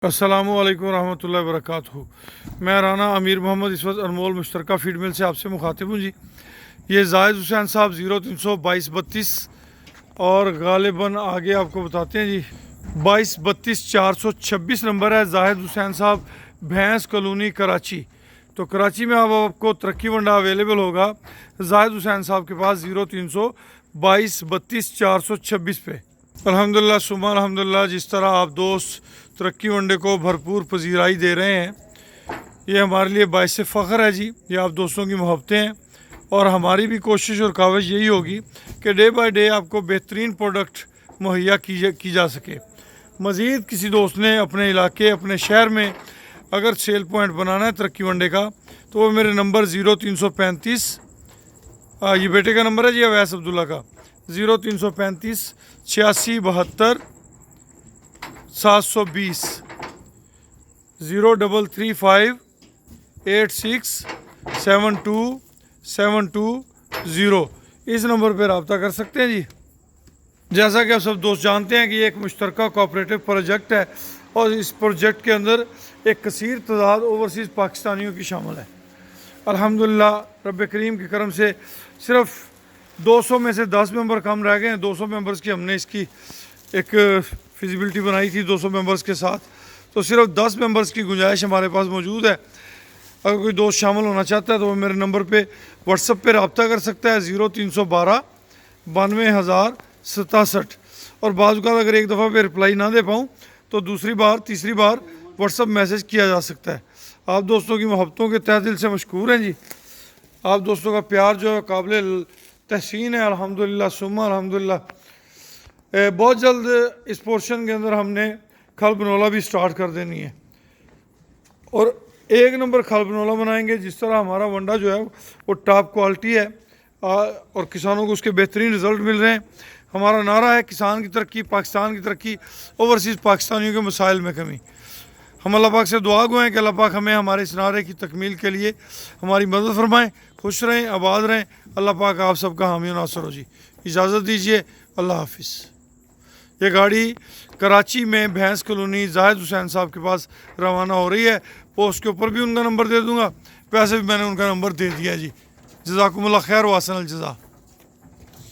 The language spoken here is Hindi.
अस्सलामुअलैकुम रहमतुल्लाहि वबरकातुहू। मैं राना अमीर मोहम्मद इस वक्त अनमोल मुश्तरका फीड मिल से आपसे मुखातिब हूँ जी। ये जाहिद हुसैन साहब 032232 और गालिबन आगे आपको बताते हैं जी 2232 426 नंबर है। जाहिद हुसैन साहब भैंस कॉलोनी कराची। तो कराची में अब आपको तरक्की वंडा अवेलेबल होगा जाहिद हुसैन साहब के पास 032232 426 पे। अल्हम्दुलिल्लाह सुबह अल्हम्दुलिल्लाह, जिस तरह आप दोस्त तरक्की वनडे को भरपूर पजीराई दे रहे हैं, ये हमारे लिए बाइस फ़ख्र है जी। ये आप दोस्तों की मोहब्बतें हैं और हमारी भी कोशिश और काविश यही होगी कि डे बाय डे आपको बेहतरीन प्रोडक्ट मुहैया की जा सके। मज़ीद किसी दोस्त ने अपने इलाके अपने शहर में अगर सेल पॉइंट बनाना है तरक्की वनडे का, तो वो मेरे नंबर 0335, ये बेटे का नंबर है जी अवैस अब्दुल्ला का, 0335 8672 720 0335 8672 इस नंबर पर रब्ता कर सकते हैं जी। जैसा कि आप सब दोस्त जानते हैं कि ये एक मुश्तरका कोऑपरेटिव प्रोजेक्ट है और इस प्रोजेक्ट के अंदर एक कसीर तादाद ओवरसीज़ पाकिस्तानियों की शामिल है। अल्हम्दुलिल्लाह रब करीम के करम से सिर्फ 200 में से 10 मेंबर कम रह गए हैं। 200 मेंबर्स की हमने इसकी एक फिजिबिलिटी बनाई थी 200 मेंबर्स के साथ, तो सिर्फ 10 मेंबर्स की गुंजाइश हमारे पास मौजूद है। अगर कोई दोस्त शामिल होना चाहता है तो वो मेरे नंबर पे व्हाट्सएप पे रब्ता कर सकता है 0312 92067। और बाज़ अगर एक दफ़ा पे रिप्लाई ना दे पाऊँ तो दूसरी बार तीसरी बार व्हाट्सएप मैसेज किया जा सकता है। आप दोस्तों की मोहब्बतों के तहे दिल से मशकूर हैं जी। आप दोस्तों का प्यार जो है काबिल तहसीन है अल्हम्दुलिल्लाह सुम्मा अल्हम्दुलिल्लाह। बहुत जल्द इस पोर्शन के अंदर हमने खल बनोला भी स्टार्ट कर देनी है और एक नंबर खल बनोला बनाएंगे। जिस तरह हमारा वंडा जो है वो टॉप क्वालिटी है और किसानों को उसके बेहतरीन रिज़ल्ट मिल रहे हैं। हमारा नारा है किसान की तरक्की पाकिस्तान की तरक्की, ओवरसीज़ पाकिस्तानियों के मसाइल में कमी। हम अल्लाह पाक से दुआ गो हैं कि अल्लाह पाक हमें हमारे इस नारे की तकमील के लिए हमारी मदद फरमाएँ। खुश रहें, आबाद रहें। अल्लाह पाक आप सबका हामी नासर हो जी। इजाज़त दीजिए, अल्लाह हाफिज़। ये गाड़ी कराची में भैंस कॉलोनी जाहिद हुसैन साहब के पास रवाना हो रही है। पोस्ट के ऊपर भी उनका नंबर दे दूँगा, वैसे भी मैंने उनका नंबर दे दिया जी। जज़ाकुमुल्लाह खैर वासन अल जज़ा।